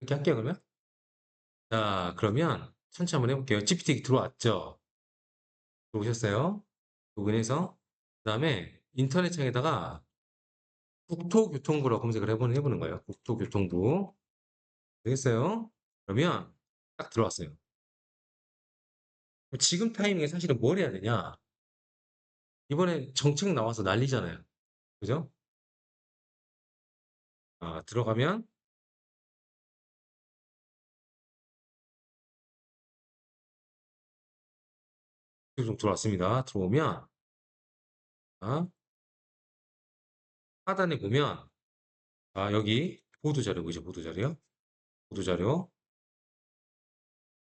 이렇게 할게요, 그러면. 자, 그러면 천천히 한번 해볼게요. GPT 들어왔죠? 들어오셨어요? 로그인해서. 그 다음에 인터넷 창에다가 국토교통부라고 검색을 해보는 거예요. 국토교통부. 되겠어요? 그러면 딱 들어왔어요. 지금 타이밍에 사실은 뭘 해야 되냐? 이번에 정책 나와서 난리잖아요. 그죠? 아, 들어가면 좀 들어왔습니다. 들어오면 아, 하단에 보면 여기 보도자료 보이죠? 보도자료. 보도자료.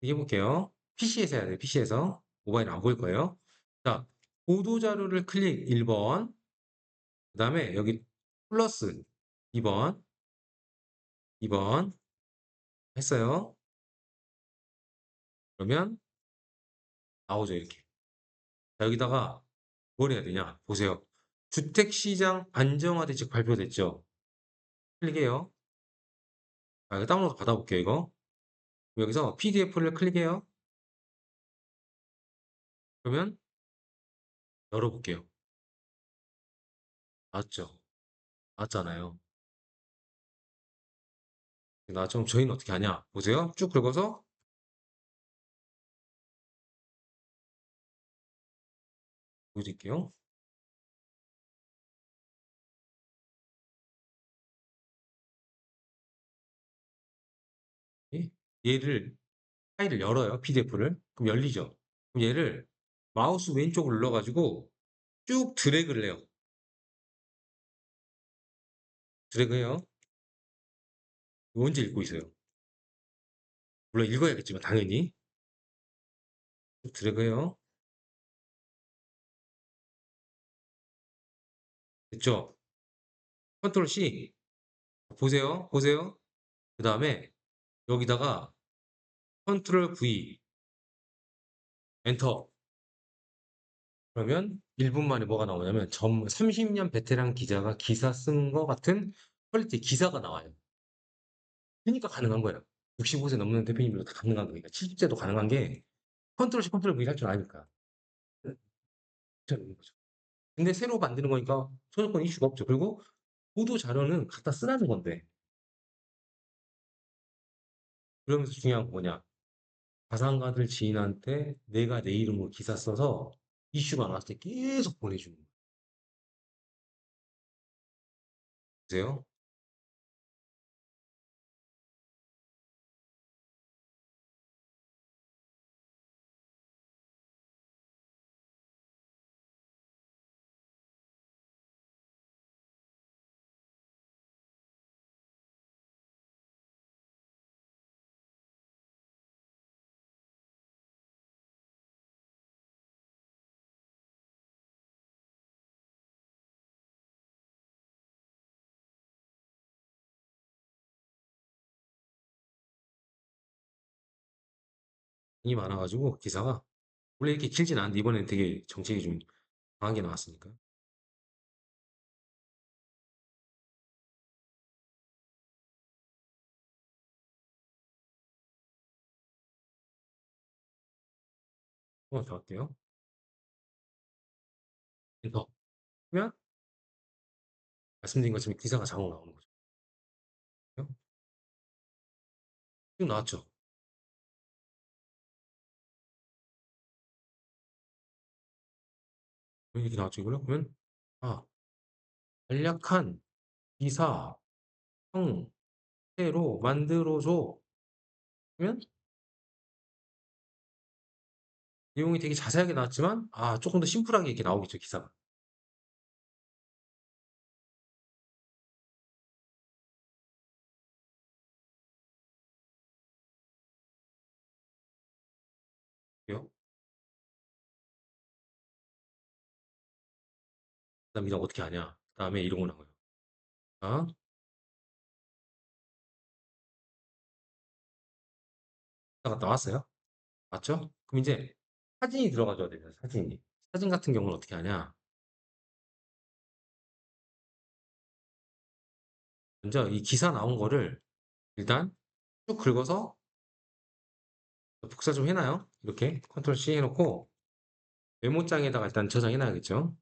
이게 볼게요. PC에서 해야 돼요. PC에서. 모바일은 안 보일 거예요. 자, 보도자료를 클릭 1번. 그 다음에 여기 플러스 2번. 2번. 했어요. 그러면 나오죠, 이렇게. 자, 여기다가 뭘 해야 되냐? 보세요. 주택시장 안정화 대책 발표됐죠? 클릭해요. 이거 다운로드 받아볼게요, 이거. 여기서 PDF를 클릭해요. 그러면 열어볼게요. 맞죠? 맞잖아요. 나 좀 저희는 어떻게 하냐? 보세요. 쭉 긁어서 보여드릴게요. 예? 얘를 파일을 열어요. PDF를. 그럼 열리죠. 그럼 얘를 마우스 왼쪽을 눌러가지고 쭉 드래그를 해요. 드래그해요. 언제 읽고 있어요? 물론 읽어야겠지만 당연히 쭉 드래그해요. 됐죠? 컨트롤 C 보세요. 보세요. 그 다음에 여기다가 컨트롤 V 엔터. 그러면 1분 만에 뭐가 나오냐면 30년 베테랑 기자가 기사 쓴 것 같은 퀄리티 기사가 나와요. 그러니까 가능한 거예요. 65세 넘는 대표님들도 다 가능한 거니까 70세도 가능한 게 컨트롤 C 컨트롤 V 할 줄 아니까. 괜찮은 거죠. 근데 새로 만드는 거니까 소유권 이슈가 없죠. 그리고 보도 자료는 갖다 쓰라는 건데 그러면서 중요한 건 뭐냐? 자산가들 지인한테 내가 내 이름으로 기사 써서 이슈가 나왔을 때 계속 보내주는 거예요. 보세요. 이 많아가지고 기사가 원래 이렇게 길진 않은데 이번엔 되게 정책이 좀 강하게 나왔으니까. 한번 더 할게요. 엔터. 그러면 말씀드린 것처럼 기사가 자동 나오는 거죠. 지금 나왔죠. 이렇게 나왔죠. 이거는 그러면 아 간략한 기사 형태로 만들어줘. 그러면 내용이 되게 자세하게 나왔지만 조금 더 심플하게 이렇게 나오겠죠 기사가. 그래요? 그다음 이거 어떻게 하냐? 그다음에 이런 거 나와요. 자, 기사가 나왔어요. 맞죠? 그럼 이제 사진이 들어가줘야 됩니다. 사진이. 사진 같은 경우는 어떻게 하냐? 먼저 이 기사 나온 거를 일단 쭉 긁어서 복사 좀 해놔요. 이렇게 컨트롤 C 해놓고 메모장에다가 일단 저장해놔야겠죠.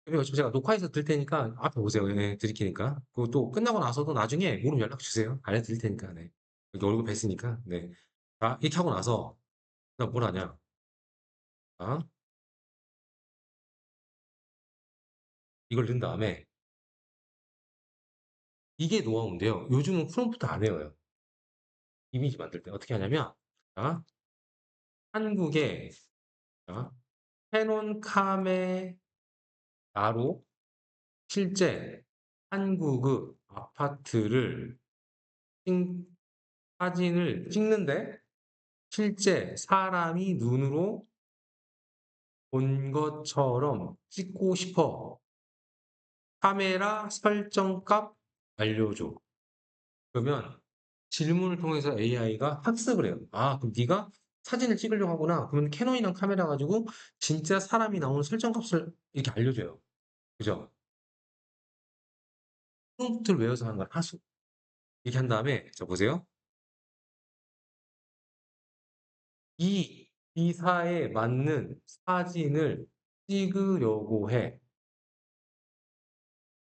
그리고 어차피 제가 녹화해서 들 테니까 앞에 보세요. 예, 드릴테니까. 그리고 또 끝나고 나서도 나중에 모르면 연락 주세요. 알려드릴 테니까. 네. 여기 얼굴 뵀으니까. 네. 자, 이렇게 하고 나서 그다음 뭘 하냐? 자, 이걸 넣은 다음에 이게 노하우인데요. 요즘은 프롬프트 안 외워요. 이미지 만들 때 어떻게 하냐면 자, 한국의 자, 캐논 카메라로 실제 한국의 아파트를 사진을 찍는데 실제 사람이 눈으로 본 것처럼 찍고 싶어. 카메라 설정값 알려줘. 그러면 질문을 통해서 AI가 학습을 해요. 아, 그럼 네가 사진을 찍으려고 하구나. 그러면 캐논이랑 카메라 가지고 진짜 사람이 나오는 설정값을 이렇게 알려줘요. 그죠? 프롬프트를 외워서 하는 건 하수. 이렇게 한 다음에 자 보세요. 이 기사에 맞는 사진을 찍으려고 해.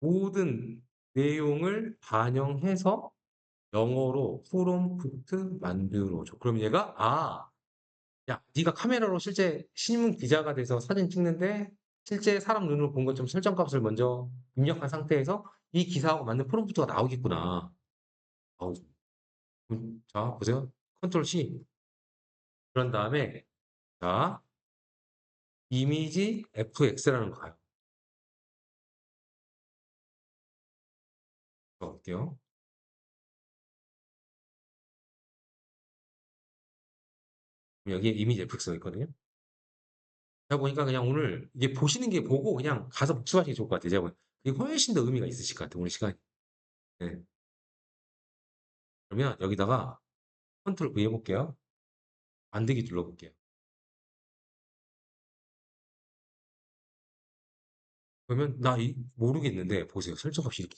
모든 내용을 반영해서 영어로 프롬프트 만들어줘. 그럼 얘가 야, 네가 카메라로 실제 신문 기자가 돼서 사진 찍는데 실제 사람 눈으로 본 것좀 설정값을 먼저 입력한 상태에서 이 기사하고 맞는 프롬프트가 나오겠구나. 어우, 자, 보세요. 컨트롤 C. 그런 다음에 자, 이미지 FX라는 거 가요. 볼게요. 여기에 이미지 FX가 있거든요. 제가 보니까 그냥 오늘 이게 보시는 게 보고 그냥 가서 복습하시는 게 좋을 것 같아요. 제가 보니까 이게 훨씬 더 의미가 있으실 것 같아요. 오늘 시간이. 네. 그러면 여기다가 컨트롤 V 해볼게요. 만들기 눌러볼게요. 그러면 모르겠는데 보세요. 설정값이 이렇게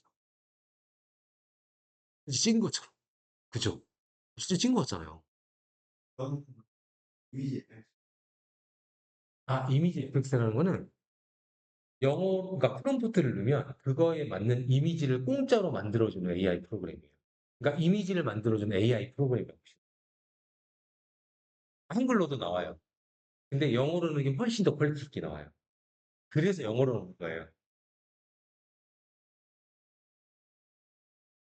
진짜 찍은 것처럼. 그죠? 진짜 찍은 것 같잖아요. 이미지 FX라는 거는 영어, 그러니까 프롬프트를 넣으면 그거에 맞는 이미지를 공짜로 만들어주는 AI 프로그램이에요. 그러니까 이미지를 만들어주는 AI 프로그램이에요. 한글로도 나와요. 근데 영어로는 이게 훨씬 더 퀄리티 있게 나와요. 그래서 영어로 넣은 거예요.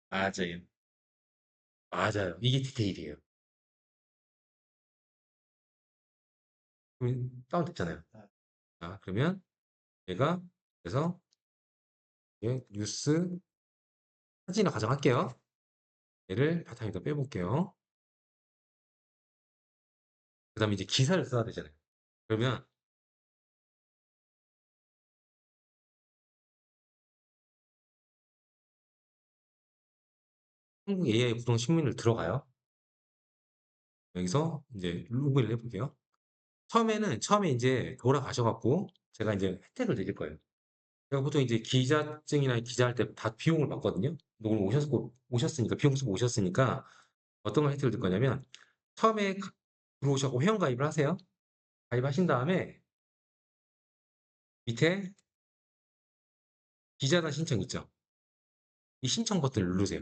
맞아요. 맞아요. 이게 디테일이에요. 그럼 다운됐잖아요. 자, 그러면 얘가 그래서 뉴스 사진을 가정할게요. 얘를 바탕에다 빼볼게요. 그 다음에 이제 기사를 써야 되잖아요. 그러면 한국 AI 구동 신문을 들어가요. 여기서 이제 로그인을 해볼게요. 처음에 이제 돌아가셔갖고 제가 이제 혜택을 드릴 거예요. 제가 보통 이제 기자증이나 기자할 때 다 비용을 받거든요. 오늘 오셨으니까, 비용 쓰고 오셨으니까 어떤 걸 혜택을 줄 거냐면 처음에 들어오셔고 회원가입을 하세요. 가입하신 다음에 밑에 기자단 신청 있죠? 이 신청 버튼을 누르세요.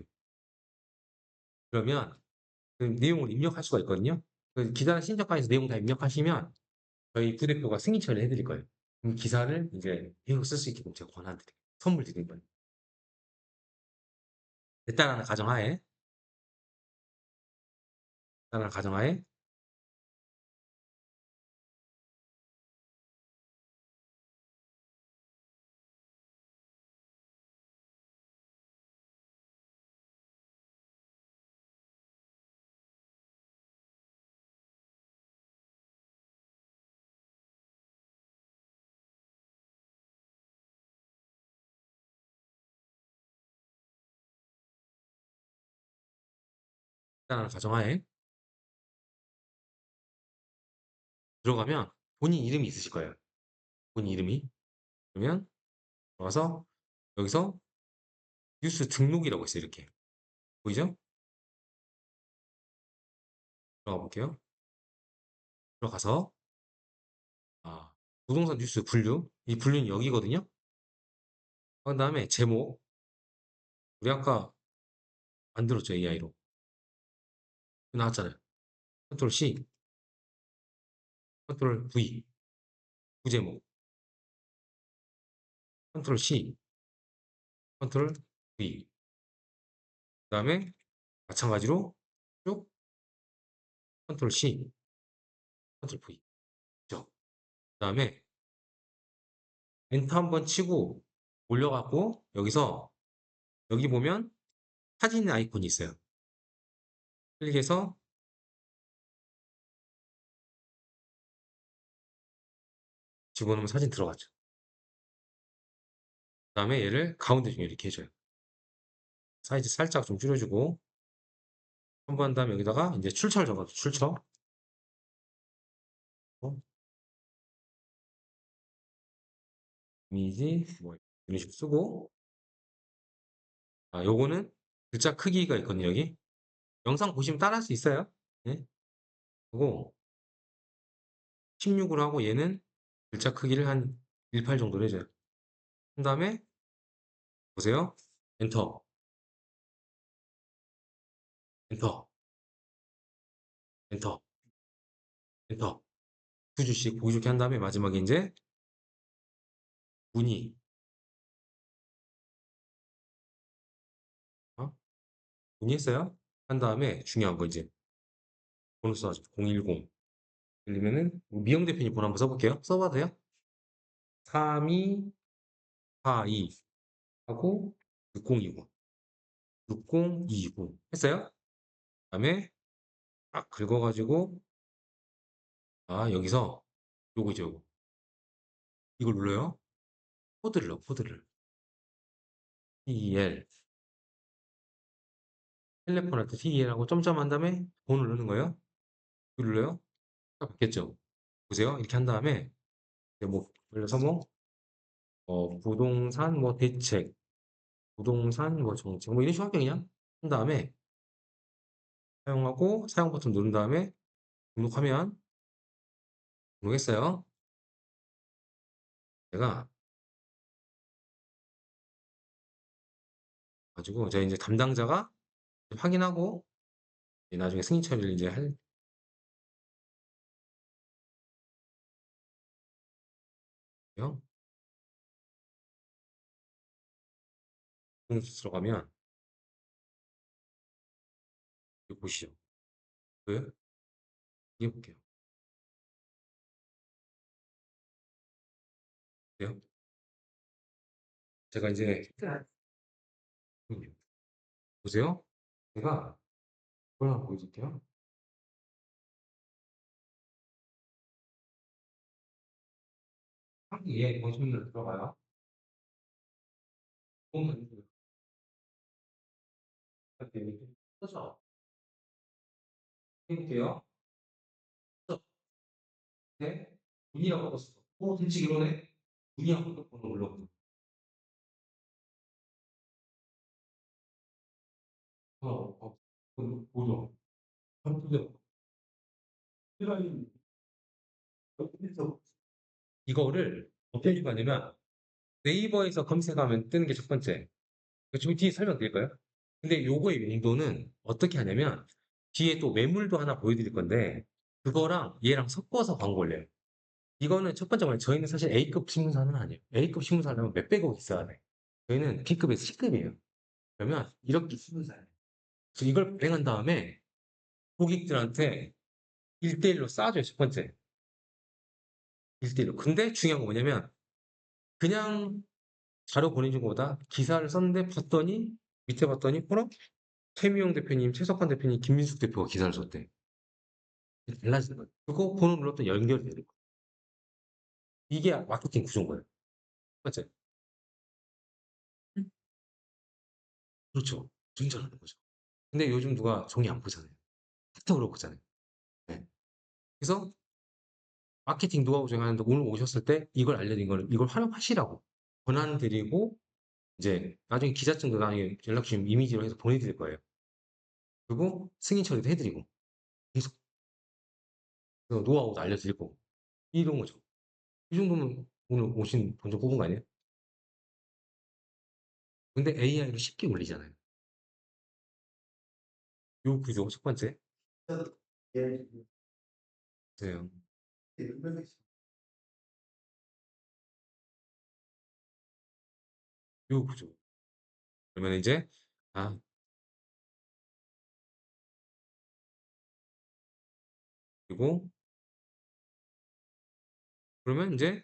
그러면 그 내용을 입력할 수가 있거든요. 그 기자단 신청까지 내용 다 입력하시면 저희 부대표가 승인 처리를 해드릴 거예요. 그럼 기사를 이제 계속 쓸 수 있게끔 제가 권한드려요. 선물 드리는 거예요. 일단은 가정하에 일단은 가정하에 들어가면 본인 이름이 있으실 거예요. 본인 이름이. 그러면 들어가서 여기서 뉴스 등록이라고 있어요. 이렇게. 보이죠? 들어가 볼게요. 들어가서, 아, 부동산 뉴스 분류. 이 분류는 여기거든요. 그 다음에 제목. 우리 아까 만들었죠, AI로. 나왔잖아요. 컨트롤 C, 컨트롤 V, 부제목, 컨트롤 C, 컨트롤 V. 그 다음에 마찬가지로 쭉 컨트롤 C, 컨트롤 V. 그죠? 그 다음에 엔터 한번 치고 올려갖고 여기서 여기 보면 사진 아이콘이 있어요. 클릭해서 집어넣으면 사진 들어가죠. 그 다음에 얘를 가운데 좀 이렇게 해줘요. 사이즈 살짝 좀 줄여주고 첨부한 다음에 여기다가 이제 출처를 적어줘. 출처. 어? 이미지 뭐 이런 식으로 쓰고, 아 요거는 글자 크기가 있거든요. 여기 영상 보시면 따라할 수 있어요. 네? 그리고 16으로 하고 얘는 글자 크기를 한 18 정도로 해줘요. 그 다음에 보세요. 엔터, 엔터, 엔터, 엔터. 두 줄씩 보기 좋게 한 다음에 마지막에 이제 문의, 어? 문의했어요. 한 다음에 중요한 거 이제 번호 써가지고 010. 그러면은 미영 대표님 번호 한번 써볼게요. 써봐도 돼요? 3242 하고 6029. 6029 했어요? 그다음에 딱 긁어가지고, 아 여기서 요거죠. 요거. 이걸 눌러요. 코드를 넣어. 코드를. TEL. 텔레폰할 때 TEL하고 점점 한 다음에 번호를 넣는 거예요. 이걸 눌러요. 딱 받겠죠. 보세요. 이렇게 한 다음에 이제 뭐 예를 들어서 뭐 부동산 뭐 대책, 부동산 뭐 정책 뭐 이런 식으로 할게요. 그냥 한 다음에 사용하고 사용 버튼 누른 다음에 등록하면 등록했어요. 제가 가지고 제가 이제 담당자가 확인하고 나중에 승인 처리를 이제 할게요. 들어가면 여기 보시죠. 보여요? 이게 볼게요. 보세요? 제가 이제 보세요. 제가 그걸 한번 보여줄게요. 여기에 보시면 들어가요. 보면 이렇게 떠서 해볼게요. 네, 문이라고 떴어. 대체 이러네. 문이라고 떴고 올라오고. 보죠. 보죠. 이거를 어떻게 하냐면 네이버에서 검색하면 뜨는 게 첫 번째. 좀 뒤에 설명드릴까요? 근데 요거의 용도는 어떻게 하냐면 뒤에 또 매물도 하나 보여드릴 건데 그거랑 얘랑 섞어서 광고 올려요. 이거는 첫 번째 말이에요. 저희는 사실 A급 신문사는 아니에요. A급 신문사라면 몇백억 있어야 돼. 저희는 B급에서 C급이에요. 그러면 이렇게 신문사예요. 그래서 이걸 발행한 다음에 고객들한테 1대1로 쌓아줘요. 첫 번째. 1대1로. 근데 중요한 건 뭐냐면 그냥 자료 보내준 것보다 기사를 썼는데 봤더니 밑에 봤더니 어라? 최미용 대표님, 최석환 대표님, 김민숙 대표가 기사를 썼대. 달라지는 거예요. 그거 번호 눌렀더니 연결이 되는 거예요. 이게 마케팅 구조인 거예요. 맞죠? 그렇죠. 진짜라는 거죠. 근데 요즘 누가 종이 안 보잖아요. 카톡으로 보잖아요. 네. 그래서 마케팅 노하우 중에 하나인데 오늘 오셨을 때 이걸 알려드린 거는 이걸 활용하시라고 권한 드리고 이제 나중에 기자증도 나중에 연락 주시면 이미지로 해서 보내드릴 거예요. 그리고 승인 처리도 해드리고 계속 그 노하우도 알려드릴 거고 이런 거죠. 이 정도면 오늘 오신 본적 뽑은 거 아니에요? 근데 AI로 쉽게 올리잖아요. 요 구조 첫 번째. 보세요. 요 구조. 그러면 이제 아 그리고 그러면 이제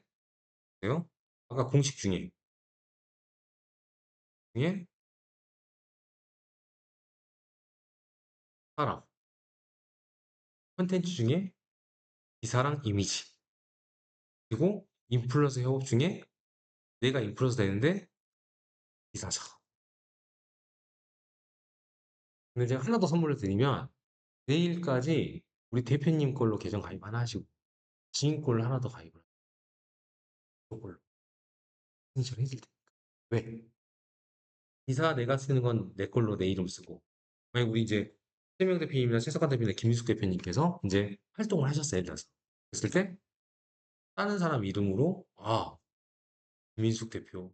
돼요. 아까 공식 중에 사람, 컨텐츠 중에 기사랑 이미지, 그리고 인플루언서 협업 중에 내가 인플루언서 되는데 기사죠. 근데 제가 하나 더 선물을 드리면 내일까지 우리 대표님 걸로 계정 가입 하나 하시고 지인 걸로 하나 더 가입을 그걸로 인식을 해줄 테니까. 왜? 기사 내가 쓰는 건 내 걸로 내 이름 쓰고 만약 우리 이제 최명 대표님이나 최석환 대표님이나 김윤숙 대표님께서 이제 활동을 하셨어요. 예를 들어서. 그랬을 때 다른 사람 이름으로 김민숙 대표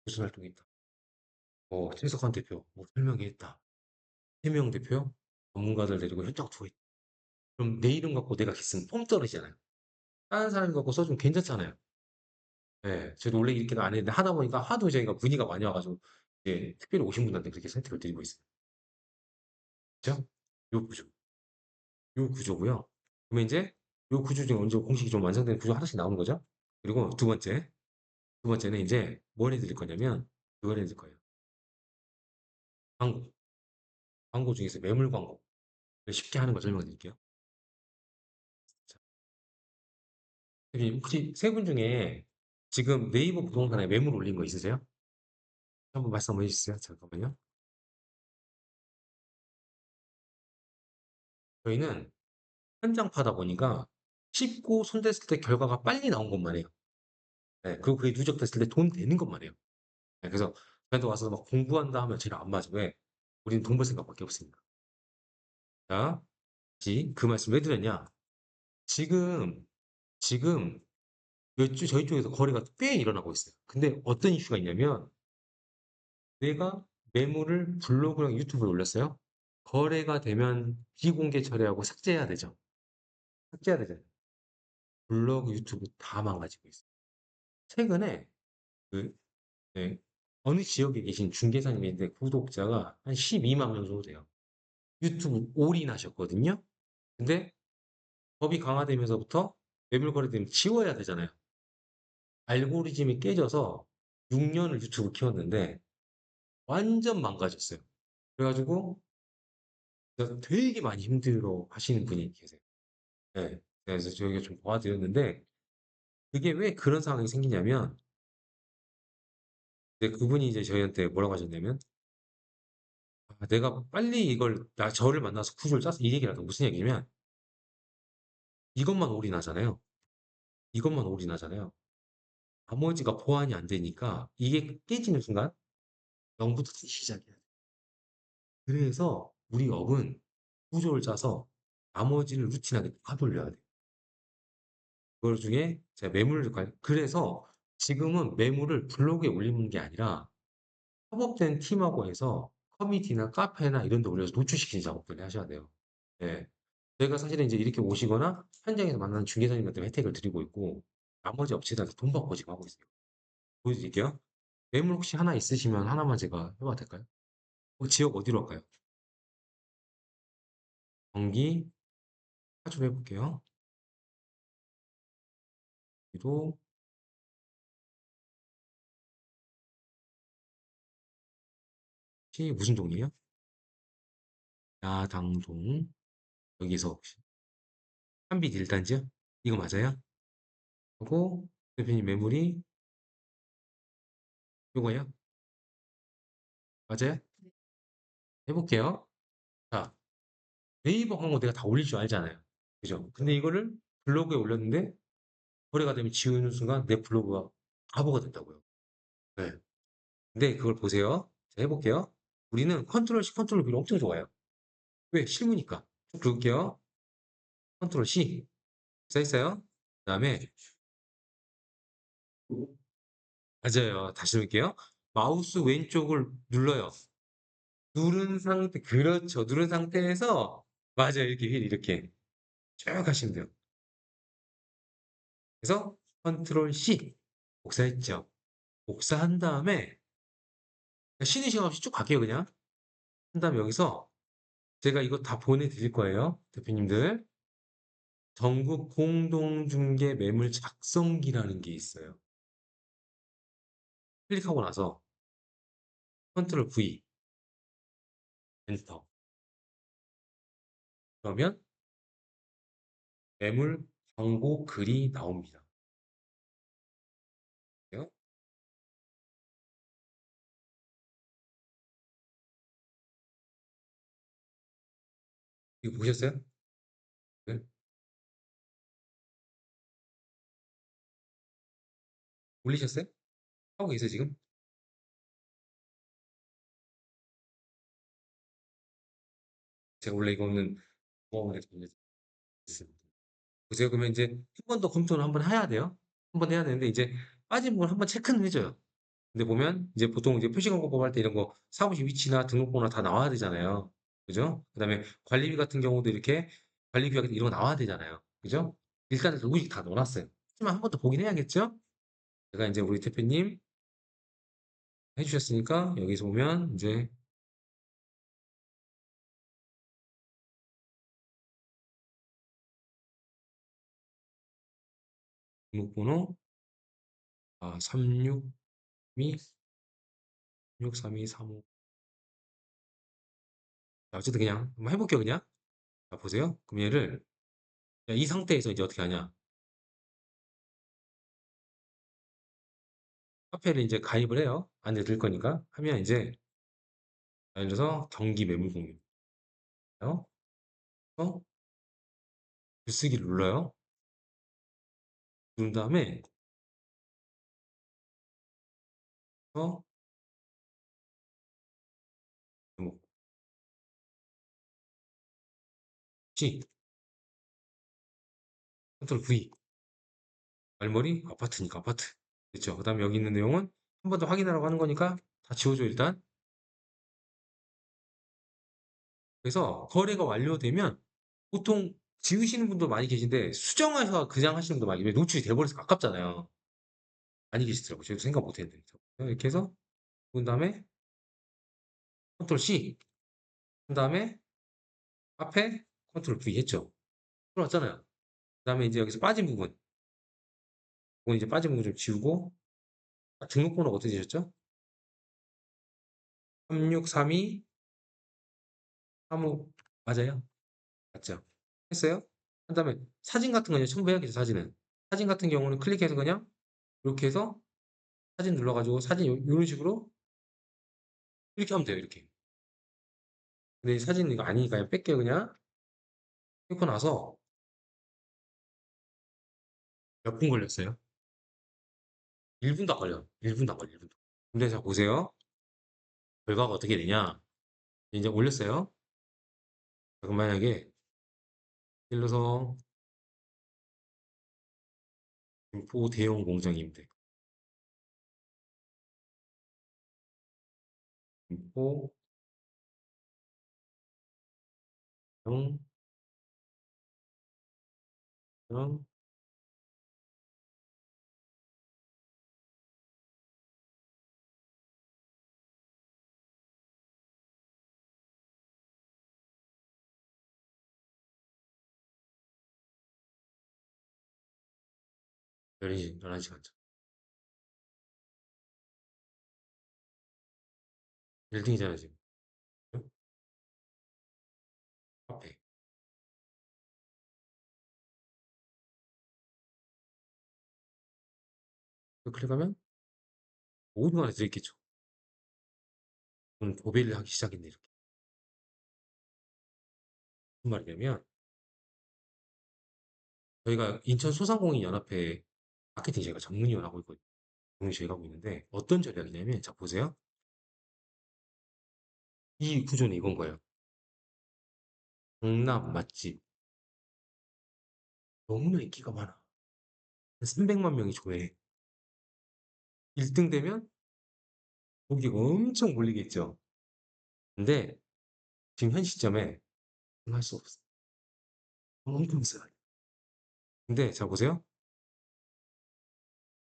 무슨 활동했다. 최석환 대표 뭐 설명회 했다. 최명 대표 전문가들 데리고 현장 투어했다. 그럼 내 이름 갖고 내가 쓰면 폼 떨어지잖아요. 다른 사람 갖고 써주면 괜찮잖아요. 예, 저도 원래 이렇게는 안 했는데 하다 보니까 하도 저희가 문의가 많이 와가지고 이제 특별히 오신 분들한테 그렇게 선택을 드리고 있어요. 그죠? 요 구조, 요 구조고요. 그러면 이제 요 구조 중에 언제 공식이 좀 완성된 구조 하나씩 나오는 거죠. 그리고 두 번째는 이제 뭘 해드릴 거냐면 그걸 해드릴 거예요. 광고, 광고 중에서 매물 광고 쉽게 하는 거 설명해 드릴게요. 자, 대표님 혹시 세 분 중에 지금 네이버 부동산에 매물 올린 거 있으세요? 한번 말씀해 주세요. 잠깐만요. 저희는 현장 파다 보니까 쉽고 손댔을 때 결과가 빨리 나온 것만 해요. 네, 그리고 그게 누적됐을 때 돈 되는 것만 해요. 네, 그래서 저한테 와서 막 공부한다 하면 제가 안 맞아. 왜? 우리는 돈 벌 생각밖에 없으니까. 자, 그 말씀 왜 드렸냐? 지금, 지금 저희 쪽에서 거래가 꽤 일어나고 있어요. 근데 어떤 이슈가 있냐면 내가 매물을 블로그랑 유튜브에 올렸어요. 거래가 되면 비공개 처리하고 삭제해야 되죠. 삭제해야 되잖아요. 블로그, 유튜브 다 망가지고 있어요. 최근에 그 네, 어느 지역에 계신 중개사님인데 구독자가 한 12만 명 정도 돼요. 유튜브 올인하셨거든요. 근데 법이 강화되면서부터 매물 거래되면 지워야 되잖아요. 알고리즘이 깨져서 6년을 유튜브 키웠는데 완전 망가졌어요. 그래가지고 진짜 되게 많이 힘들어 하시는 분이 계세요. 네. 그래서 저희가 좀 도와드렸는데 그게 왜 그런 상황이 생기냐면 이제 그분이 이제 저희한테 뭐라고 하셨냐면 내가 빨리 저를 만나서 구조를 짜서 이 얘기를 하다 무슨 얘기냐면 이것만 올인하잖아요. 이것만 올인하잖아요. 나머지가 보완이 안 되니까 이게 깨지는 순간 0부터 다시 시작해야 돼. 그래서 우리 업은 구조를 짜서 나머지를 루틴하게 다 돌려야 돼. 그걸 중에 제가 그래서 지금은 매물을 블로그에 올리는 게 아니라 협업된 팀하고 해서 커뮤니티나 카페나 이런 데 올려서 노출시키는 작업들을 하셔야 돼요. 예. 저희가 사실은 이제 이렇게 오시거나 현장에서 만나는 중개사님한테 혜택을 드리고 있고 나머지 업체들한테 돈 받고 지금 하고 있어요. 보여드릴게요. 매물 혹시 하나 있으시면 하나만 제가 해봐도 될까요? 지역 어디로 할까요? 경기 좀 해볼게요. 여기도 혹시 무슨 동이에요? 야당동 여기서 혹시 한빛 1단지요? 이거 맞아요? 하고 대표님 매물이 요거예요? 맞아요? 해볼게요. 자, 네이버 광고 내가 다 올릴 줄 알잖아요. 그죠? 근데 이거를 블로그에 올렸는데 거래가 되면 지우는 순간 내 블로그가 바보가 된다고요. 네. 근데 그걸 보세요. 자, 해볼게요. 우리는 컨트롤 C, 컨트롤 V를 엄청 좋아해요. 왜? 실무니까. 쭉 긁을게요. 컨트롤 C. 써있어요. 그 다음에, 맞아요. 다시 누를게요. 마우스 왼쪽을 눌러요. 누른 상태, 그렇죠. 누른 상태에서, 맞아요. 이렇게 휠, 이렇게. 쭉 하시면 돼요. 그래서 컨트롤 C. 복사했죠. 복사한 다음에, 쉬는 시간 없이 쭉 갈게요, 그냥. 한 다음에 여기서 제가 이거 다 보내드릴 거예요. 대표님들. 전국 공동중개 매물 작성기라는 게 있어요. 클릭하고 나서 컨트롤 V, 엔터. 그러면 매물 광고 글이 나옵니다. 이거 보셨어요? 네? 올리셨어요? 하고 계세요, 지금? 제가 원래 이거는 보험에 돌렸습니다. 보세요. 그러면 이제 한 번 더 검토를 한번 해야 돼요. 한 번 해야 되는데 이제 빠진 부분 한번 체크는 해줘요. 근데 보면 이제 보통 이제 표시광고 할 때 이런 거 사무실 위치나 등록번호나 다 나와야 되잖아요. 그죠? 그다음에 관리비 같은 경우도 이렇게 관리비 같은 이런 거 나와야 되잖아요. 그죠? 일단은 로직 다 넣어놨어요. 하지만 한 번 더 보긴 해야겠죠? 제가 이제 우리 대표님 해주셨으니까 여기서 보면 이제 등록번호 362 63235. 어쨌든 그냥 한번 해볼게요, 그냥. 자, 보세요. 그럼 얘를 이 상태에서 이제 어떻게 하냐? 카페를 이제 가입을 해요. 안에 들 거니까. 하면 이제 예를 들어서 경기 매물 공유. 어? 글쓰기를 눌러요. 누른 다음에 어? 제목 C 컨트롤 V 말머리 아파트니까 아파트 됐죠. 그 다음에 여기 있는 내용은 한 번 더 확인하라고 하는 거니까 다 지워줘 일단. 그래서 거래가 완료되면 보통 지우시는 분도 많이 계신데 수정하셔서 그냥 하시는 분도 많이 계세요. 노출이 돼버려서 아깝잖아요. 많이 계시더라고요. 저도 생각 못 했는데 이렇게 해서 그 다음에 컨트롤 C 그 다음에 앞에 컨트롤 V 했죠. 들어왔잖아요. 그 다음에 이제 여기서 빠진 부분 그건 이제 빠진 부분 좀 지우고 등록번호 어떻게 되셨죠? 3632 35 맞아요? 맞죠? 했어요? 한 다음에 사진 같은 거 이제 첨부해야겠죠, 사진은. 사진 같은 경우는 클릭해서 그냥 이렇게 해서 사진 눌러가지고 사진 이런 식으로 이렇게 하면 돼요, 이렇게. 근데 이 사진 이거 아니니까 그냥 뺄게요, 그냥. 뺏고 나서 몇 분 걸렸어요? 1분도 안 걸려요. 1분도 안 걸려요, 1분도. 근데 자, 보세요. 결과가 어떻게 되냐. 이제 올렸어요. 그럼 만약에 예를 들어서 김포 대형 공장인데 김포 대형 공장 열이 11시간 전. 빌딩이잖아요, 지금. 앞에. 클릭하면 5분 안에 들어있겠죠. 그럼 도배를 하기 시작했네, 이렇게. 무슨 말이냐면, 저희가 인천 소상공인연합회 마케팅 제가 전문위원하고 있거든요. 저희가 하고 있는데, 어떤 전략이냐면, 자, 보세요. 이 구조는 이건 거예요. 강남 맛집. 너무나 인기가 많아. 300만 명이 좋아해. 1등 되면 거기가 엄청 몰리겠죠. 근데 지금 현 시점에 할 수 없어. 엄청 비싸요. 근데 자 보세요.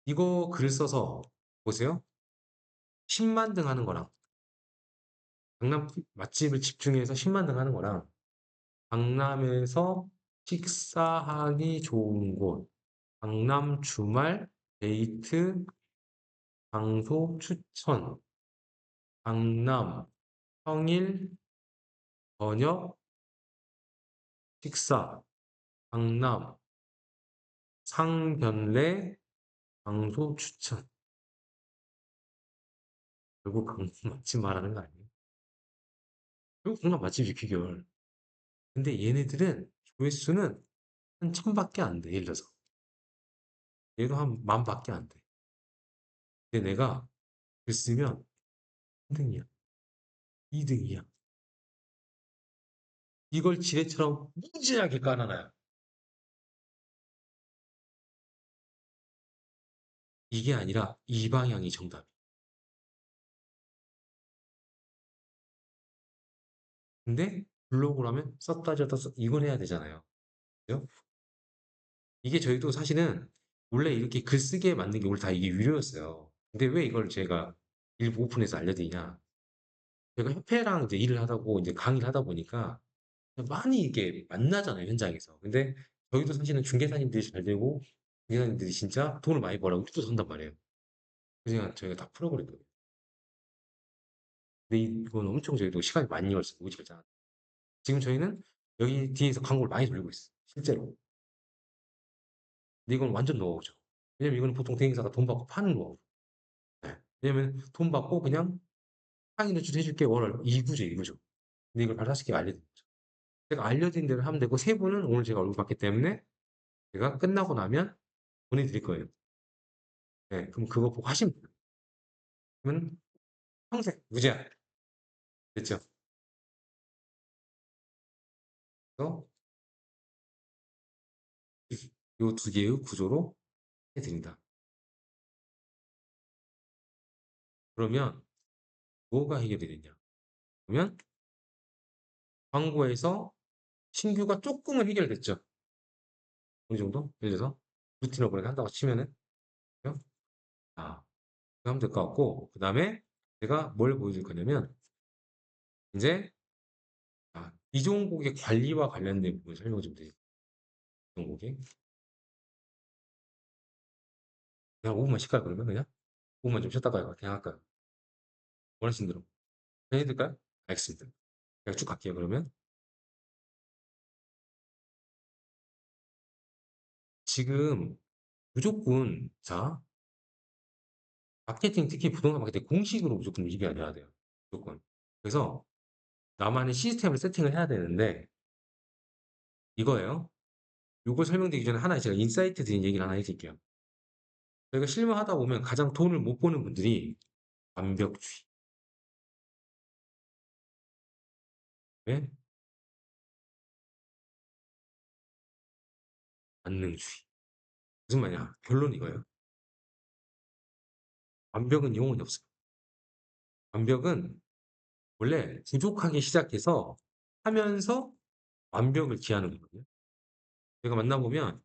이거 글 써서 보세요. 10만 등 하는 거랑 강남 맛집을 집중해서 10만 등 하는 거랑 강남에서 식사하기 좋은 곳, 강남 주말 데이트 장소 추천, 강남 평일 저녁 식사, 강남 상견례 장소 추천. 결국 강남 맛집 말하는 거 아니에요? 결국 강남 맛집이 비결. 근데 얘네들은 조회수는 한 1000밖에 안 돼, 예를 들어서. 얘도 한 10,000밖에 안 돼. 근데 내가 글 쓰면 3등이야, 2등이야. 이걸 지뢰처럼 무지하게 깔아놔요. 이게 아니라 이 방향이 정답. 근데 블로그로 하면 썼다 줬다 이걸 해야 되잖아요. 그죠? 이게 저희도 사실은 원래 이렇게 글쓰기에 맞는 게 원래 다 이게 유료였어요. 근데 왜 이걸 제가 일부 오픈해서 알려드리냐? 제가 협회랑 이제 일을 하다 이제 강의를 하다 보니까 많이 이게 만나잖아요, 현장에서. 근데 저희도 사실은 중개사님들이 잘 되고 중개사님들이 진짜 돈을 많이 벌라고 우리도 산단 말이에요. 그래서 저희가 다 풀어버렸거든요. 근데 이건 엄청 저희도 시간이 많이 걸렸어요. 오지가 지금 저희는 여기 뒤에서 광고를 많이 돌리고 있어요. 실제로. 근데 이건 완전 노하우죠. 왜냐면 이거는 보통 대행사가 돈 받고 파는 노하우. 네. 왜냐면 돈 받고 그냥 상위 노출 해줄게 월월 이구죠, 이구죠. 근데 이걸 바로 40개 알려드린 거죠. 제가 알려드린 대로 하면 되고 세 분은 오늘 제가 얼굴 봤기 때문에 제가 끝나고 나면 보내드릴 거예요. 네, 그럼 그거 보고 하시면 돼요. 그러면 평생 무제한. 됐죠? 그래서 이 두 개의 구조로 해드린다. 그러면 뭐가 해결이 되냐? 그러면 광고에서 신규가 조금은 해결됐죠. 어느 정도? 예를 들어서 루틴 오버랩 한다고 치면은 그죠? 아, 그거 하면 될 것 같고 그 다음에 제가 뭘 보여줄 거냐면 이제 이종국의 관리와 관련된 부분 설명 좀 드릴게요. 이종국의 그냥 5분만 쉴까요 그러면 그냥? 5분만 좀 쉬었다가 그냥 할까요? 원하시는 대로 그냥 해드릴까요? 알겠습니다. 제가 쭉 갈게요 그러면 지금 무조건 자 마케팅 특히 부동산 마케팅 공식으로 무조건 움직여야 돼요. 무조건. 그래서 나만의 시스템을 세팅을 해야 되는데 이거예요. 요거 설명드리기 전에 하나 제가 인사이트 드린 얘기를 하나 해드릴게요. 저희가 실무하다 보면 가장 돈을 못 버는 분들이 완벽주의, 왜? 만능주의. 무슨 말이야? 결론 이거예요. 완벽은 영혼이 없어요. 완벽은 원래 부족하게 시작해서 하면서 완벽을 기하는 거거든요. 제가 만나보면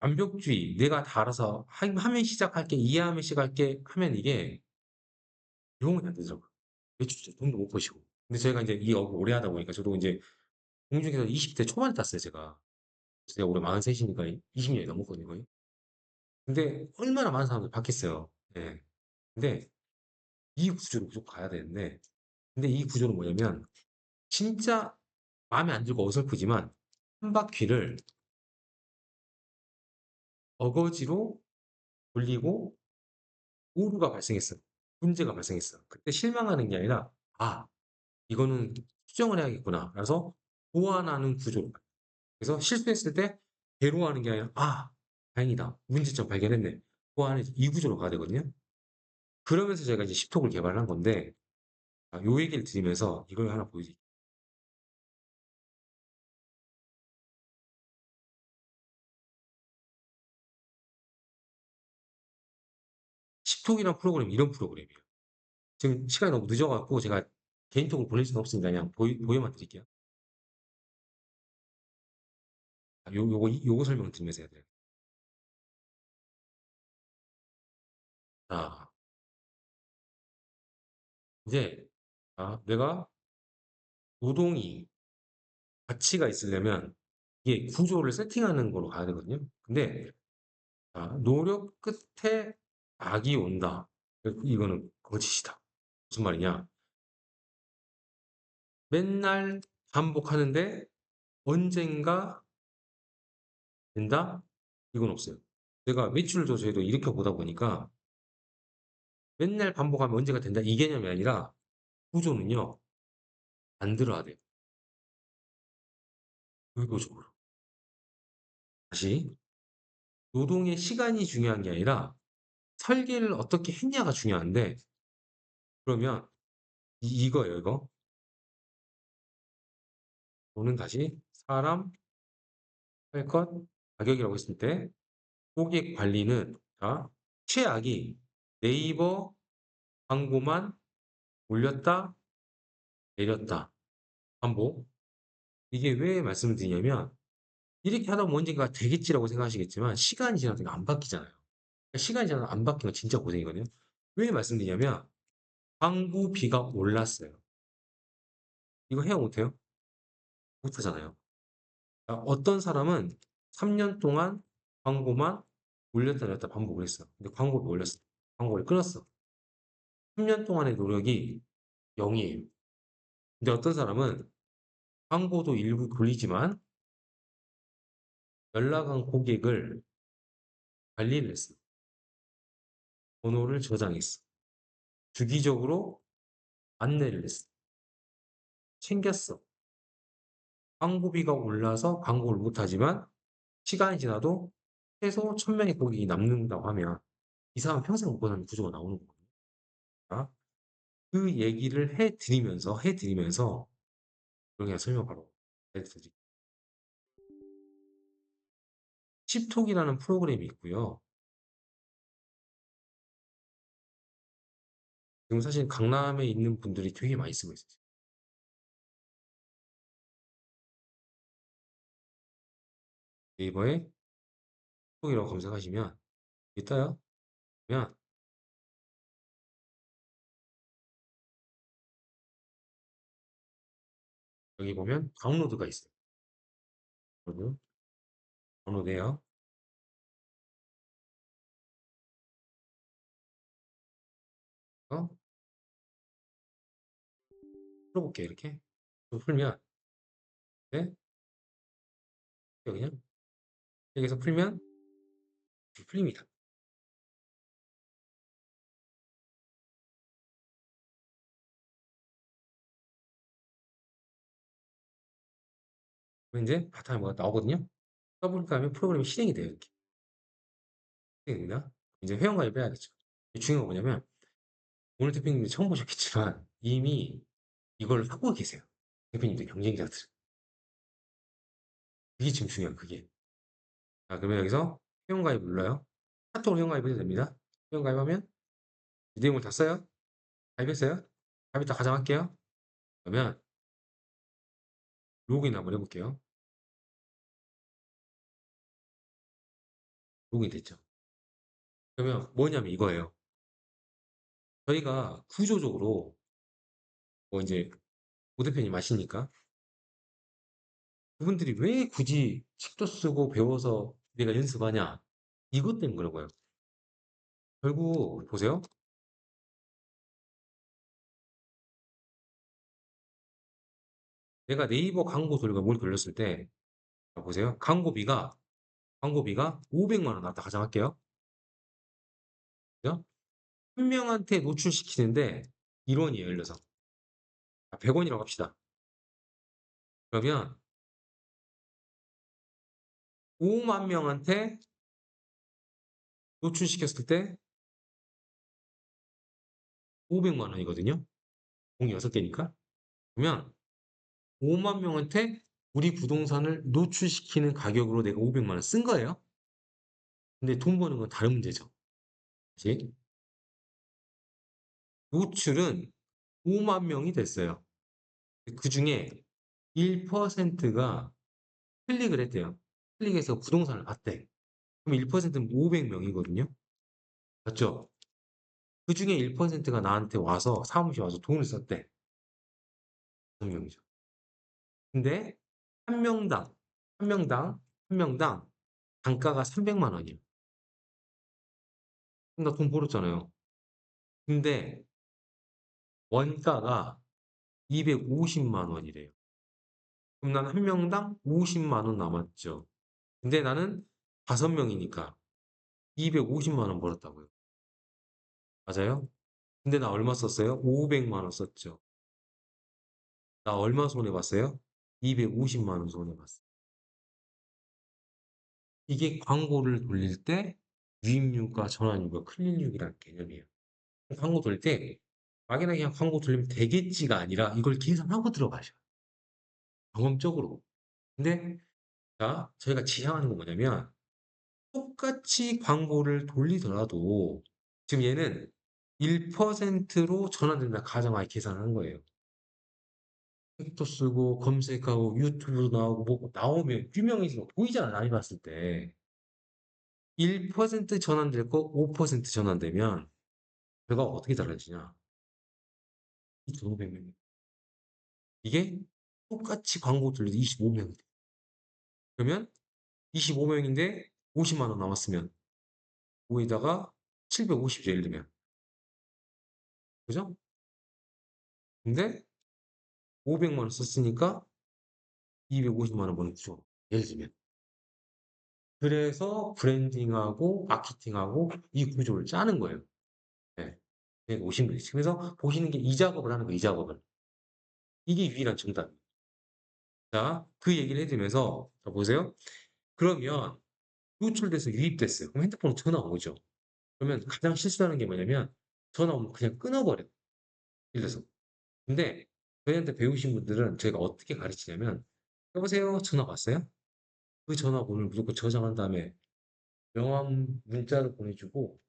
완벽주의, 내가 다 알아서 하면 시작할게, 이해하면 시작할게 하면 이게 영혼이 안 되더라고요. 매출 돈도 못 버시고. 근데 저희가 이제 이 업을 오래 하다 보니까 저도 이제 공중에서 20대 초반에 땄어요, 제가. 제가 올해 43이니까 20년이 넘었거든요, 거의. 근데 얼마나 많은 사람들이 바뀌었어요. 예. 근데 이 구조로 무조건 가야 되는데, 근데 이 구조는 뭐냐면, 진짜 마음에 안 들고 어설프지만, 한 바퀴를 어거지로 돌리고 오류가 발생했어. 문제가 발생했어. 그때 실망하는 게 아니라, 아, 이거는 수정을 해야겠구나. 그래서 보완하는 구조로. 그래서 실수했을 때 괴로워하는 게 아니라, 아, 다행이다. 문제점 발견했네. 보완해 이 구조로 가야 되거든요. 그러면서 제가 이제 십톡을 개발한 건데, 요 얘기를 드리면서 이걸 하나 보여드릴게요. 식톡이란 프로그램이 이런 프로그램이에요. 지금 시간이 너무 늦어 갖고 제가 개인톡으로 보낼 수는 없으니까 그냥 보여만 드릴게요. 요거 설명드리면서 해야 돼요. 자, 이제 내가 노동이 가치가 있으려면 이게 구조를 세팅하는 거로 가야 되거든요. 근데 노력 끝에 악이 온다. 이거는 거짓이다. 무슨 말이냐? 맨날 반복하는데 언젠가 된다? 이건 없어요. 제가 매출 조사에도 이렇게 보다 보니까 맨날 반복하면 언제가 된다 이 개념이 아니라 구조는요 안 들어야 돼요. 의도적으로. 다시 노동의 시간이 중요한 게 아니라 설계를 어떻게 했냐가 중요한데 그러면 이거예요 이거. 또는 다시 사람, 할 것, 가격이라고 했을 때 고객 관리는 최악이 네이버 광고만 올렸다 내렸다 반복. 이게 왜 말씀을 드리냐면 이렇게 하다 보면 언젠가 되겠지라고 생각하시겠지만 시간이 지나도 이거 안 바뀌잖아요. 그러니까 시간이 지나도 안 바뀌면 진짜 고생이거든요. 왜 말씀드리냐면 광고비가 올랐어요. 이거 해요 못해요? 못하잖아요. 어떤 사람은 3년 동안 광고만 올렸다 내렸다 반복을 했어. 근데 광고를 올렸어. 광고를 끊었어. 3년 동안의 노력이 0이에요. 근데 어떤 사람은 광고도 일부 돌리지만 연락 한 고객을 관리를 했어. 번호를 저장했어. 주기적으로 안내를 했어. 챙겼어. 광고비가 올라서 광고를 못하지만 시간이 지나도 최소 1000명의 고객이 남는다고 하면 이 사람은 평생 못 보는 구조가 나오는 거거든요. 그 얘기를 해드리면서 그냥 설명 바로 해드릴게요. 칩톡이라는 프로그램이 있고요. 지금 사실 강남에 있는 분들이 되게 많이 쓰고 있어요. 네이버에 톡이라고 검색하시면 있다요. 그러면 여기 보면 다운로드가 있어요. 여러분 다운로드해요. 어? 풀어볼게요. 이렇게 좀 풀면 네? 그냥 여기서 풀면 풀립니다. 그럼 이제 바탕에 뭐가 나오거든요. 더블클릭 하면 프로그램이 실행이 돼요. 이렇게 실행이 됩니다. 이제 회원가입을 해야겠죠. 중요한 건 뭐냐면 오늘 대표님이 처음 보셨겠지만 이미 이걸 하고 계세요. 대표님들 경쟁자들. 그게 지금 중요한 그게. 그러면 여기서 회원가입 눌러요. 카톡으로 회원가입 해도 됩니다. 회원가입하면 이 내용을 다 써요. 가입했어요. 가입 다 가정할게요. 그러면 로그인 한번 해볼게요. 로그인 됐죠. 그러면 뭐냐면 이거예요. 저희가 구조적으로 뭐 이제 오 대표님 아시니까 그분들이 왜 굳이 책도 쓰고 배워서 내가 연습하냐 이것 때문에 그런 거예요. 결국 보세요. 내가 네이버 광고 돌리고 뭘 돌렸을 때 보세요. 광고비가 500만 원 나왔다 가정할게요. 그죠? 한 명한테 노출시키는데 1원이에요. 예를 들어서 100원이라고 합시다. 그러면 5만 명한테 노출시켰을 때 500만 원이거든요. 공이 6개니까. 그러면 5만 명한테 우리 부동산을 노출시키는 가격으로 내가 500만 원 쓴 거예요. 근데 돈 버는 건 다른 문제죠. 그치? 노출은 5만 명이 됐어요. 그 중에 1%가 클릭을 했대요. 클릭해서 부동산을 봤대. 그럼 1%는 500명이거든요. 맞죠? 그 중에 1%가 나한테 와서 사무실에 와서 돈을 썼대. 5명이죠. 근데 한 명당, 한 명당, 한 명당 단가가 300만 원이에요. 그럼 나 돈 벌었잖아요. 근데 원가가 250만 원이래요. 그럼 나는 한 명당 50만 원 남았죠. 근데 나는 5명이니까 250만 원 벌었다고요. 맞아요? 근데 나 얼마 썼어요? 500만 원 썼죠. 나 얼마 손해봤어요? 250만 원 손해봤어요. 이게 광고를 돌릴 때 유입률과 전환율과 클릭률이라는 개념이에요. 광고 돌릴 때 막연하게 그냥 광고 돌리면 되겠지가 아니라 이걸 계산하고 들어가셔요. 경험적으로. 근데 자, 저희가 지향하는 건 뭐냐면 똑같이 광고를 돌리더라도 지금 얘는 1%로 전환된다 가정하에 계산하는 거예요. 책도 쓰고 검색하고 유튜브도 나오고 뭐 나오면 유명해지고 보이잖아 많이 봤을 때 1% 전환될 거 5% 전환되면 결과가 어떻게 달라지냐 2,500명 이게 똑같이 광고 돌려도 25명이 돼 그러면 25명인데 50만 원 남았으면 5에다가 750이죠 예를 들면 그죠? 근데 500만 원 썼으니까 250만 원 버는 구조 예를 들면 그래서 브랜딩하고 마케팅하고 이 구조를 짜는 거예요. 네. 네, 오신 분이 그래서 보시는 게 이 작업을 하는 거예요. 이 작업을. 이게 유일한 정답. 자, 그 얘기를 해드리면서 자, 보세요. 그러면 노출돼서 유입됐어요. 그럼 핸드폰으로 전화 오죠. 그러면 가장 실수하는 게 뭐냐면 전화 오면 그냥 끊어버려요. 예를 들어서. 근데 저희한테 배우신 분들은 저희가 어떻게 가르치냐면 여보세요 전화 왔어요? 그 전화번호를 무조건 저장한 다음에 명함 문자를 보내주고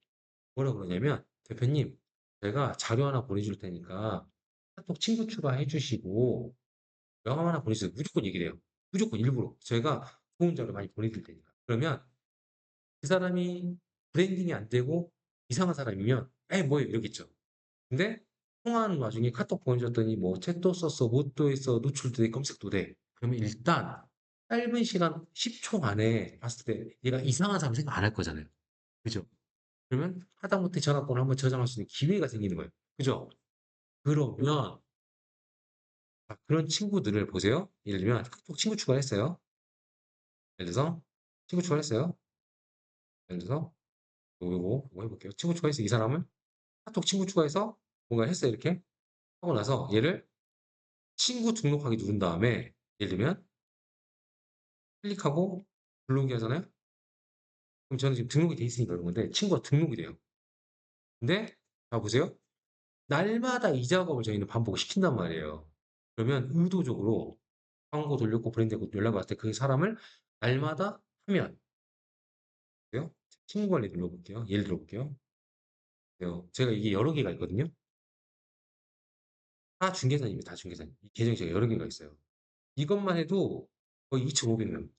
뭐라 그러냐면 대표님 제가 자료 하나 보내줄 테니까 카톡 친구 추가해 주시고 명함 하나 보내주세요. 무조건 얘기를 해요. 무조건 일부러 저희가 좋은 자료 많이 보내드릴 테니까 그러면 그 사람이 브랜딩이 안 되고 이상한 사람이면 에이 뭐예요 이러겠죠. 근데 통화하는 와중에 카톡 보내줬더니 뭐 챗도 썼어 뭣도 했어 노출도 돼 검색도 돼 그러면 일단 짧은 시간 10초 안에 봤을 때 얘가 이상한 사람 생각 안 할 거잖아요. 그죠? 그러면 하다못해 전화번호 한번 저장할 수 있는 기회가 생기는 거예요. 그죠? 그러면 그런 친구들을 보세요. 예를 들면 카톡 친구 추가했어요. 예를 들어서 친구 추가했어요. 예를 들어서 요거 해볼게요. 친구 추가해서 이 사람을 카톡 친구 추가해서 뭔가 했어요. 이렇게 하고 나서 얘를 친구 등록하기 누른 다음에 예를 들면 클릭하고 블로그 하잖아요. 그럼 저는 지금 등록이 돼 있으니까 그런 건데 친구가 등록이 돼요. 근데 자 보세요. 날마다 이 작업을 저희는 반복을 시킨단 말이에요. 그러면 의도적으로 광고 돌렸고 브랜드고 연락 왔을 때 그 사람을 날마다 하면 돼요. 친구 관리 눌러볼게요. 예를 들어볼게요. 제가 이게 여러 개가 있거든요. 다 중개사입니다. 다 중개사님. 이 계정이 제가 여러 개가 있어요. 이것만 해도 거의 2,500명.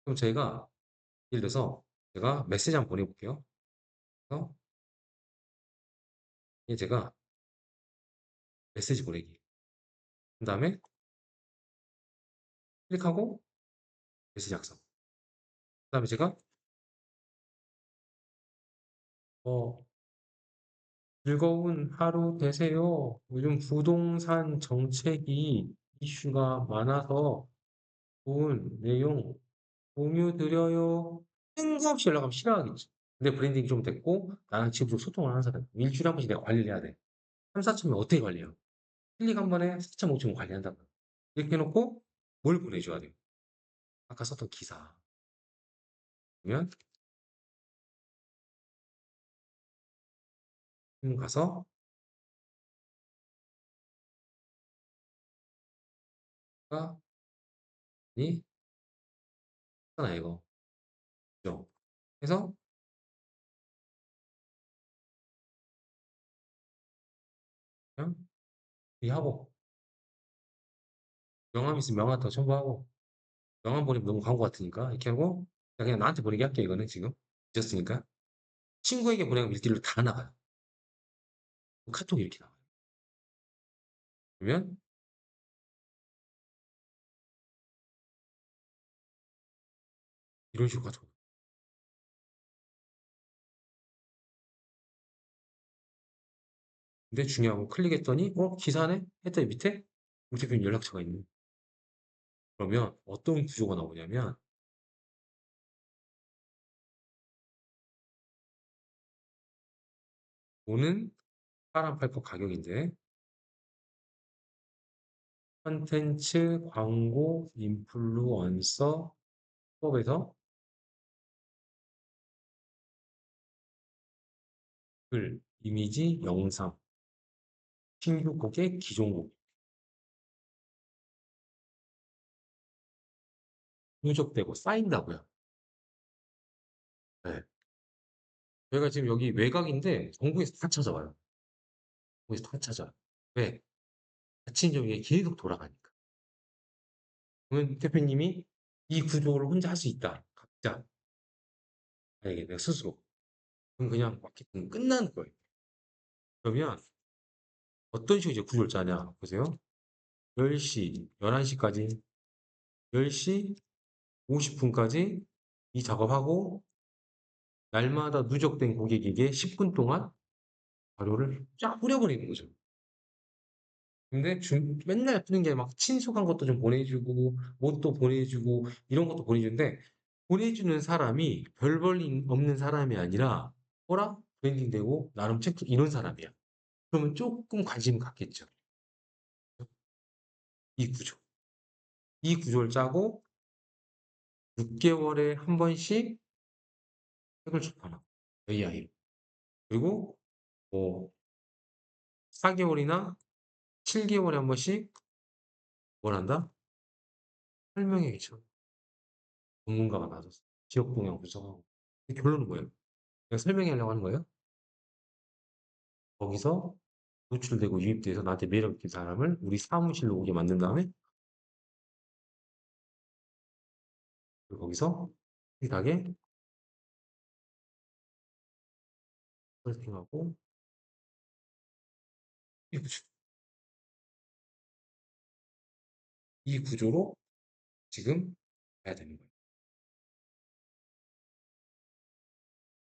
그럼 저희가 예를 들어서 제가 메시지 한번 보내볼게요. 그래서 제가 메시지 보내기. 그 다음에 클릭하고 메시지 작성. 그 다음에 제가 어, 즐거운 하루 되세요. 요즘 부동산 정책이 이슈가 많아서 좋은 내용 공유 드려요. 뜬금없이 연락하면 싫어하겠지. 근데 브랜딩이 좀 됐고 나랑 집으로 소통을 하는 사람 일주일에 한 번씩 내가 관리를 해야 돼. 3, 4천명 어떻게 관리해요? 클릭 한 번에 4천, 5천 관리한다고. 이렇게 해놓고 뭘 보내줘야 돼요? 아까 썼던 기사. 그러면 가서 이 하나 이거. 그죠? 그래서 그냥 이 하고 명함 있으면 명함 더 첨부하고 명함 보내면 너무 광고 같으니까 이렇게 하고 그냥 나한테 보내게 할게 이거는 지금 잊었으니까 친구에게 보내면 일길로 다 나가요. 카톡이 이렇게 나와요. 그러면 이런 식으로 카톡. 근데 중요한 건 클릭했더니 기사네? 했더니 밑에 우 대표님 연락처가 있는. 그러면 어떤 구조가 나오냐면 돈은 사람 팔 것 가격인데 컨텐츠, 광고, 인플루언서 법에서 글, 이미지, 영상, 신규 고객, 기존 고객 누적되고 쌓인다고요. 네. 저희가 지금 여기 외곽인데 전국에서 다 찾아와요. 거기서 다 찾아와요. 왜? 자칫 이게 계속 돌아가니까. 그러면 대표님이 이 구조를 혼자 할 수 있다. 각자. 만약에 내가 스스로. 그럼 그냥 마케팅 끝나는 거예요. 그러면 어떤 식으로 이제 구조를 짜냐. 보세요. 10시, 11시까지, 10시 50분까지 이 작업하고 날마다 누적된 고객에게 10분 동안 자료를 쫙 뿌려버리는 거죠. 근데 맨날 뿌는 게 막 친숙한 것도 좀 보내주고, 뭣도 보내주고, 이런 것도 보내주는데, 보내주는 사람이 별 볼 일 없는 사람이 아니라, 어라? 브랜딩 되고, 나름 체크, 이런 사람이야. 그러면 조금 관심 갖겠죠. 이 구조. 이 구조를 짜고, 6개월에 한 번씩 책을 출판하고, AI. 그리고, 뭐, 4개월이나 7개월에 한 번씩 뭘 한다? 설명회 개최 전문가가 나서서 지역 동향 분석하고. 결론은 뭐예요? 내가 설명하려고 하는 거예요? 거기서 노출되고 유입돼서 나한테 매력 있는 사람을 우리 사무실로 오게 만든 다음에 거기서 확실하게 설득하고 이 구조, 이 구조로 지금 가야 되는 거예요.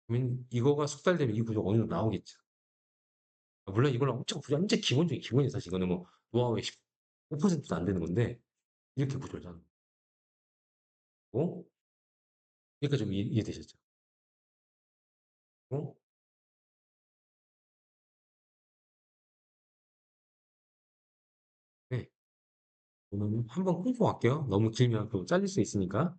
그러면 이거가 숙달되면 이 구조가 어느 정도 나오겠죠. 물론 이걸 엄청 완전 기본적인 기본이 사실 이거는 뭐 노하우의 15%도 안 되는 건데 이렇게 구조를 짜는 거고 그러니까 좀 이해되셨죠? 어? 네. 오늘 한번 끊고 갈게요. 너무 길면 또 잘릴 수 있으니까.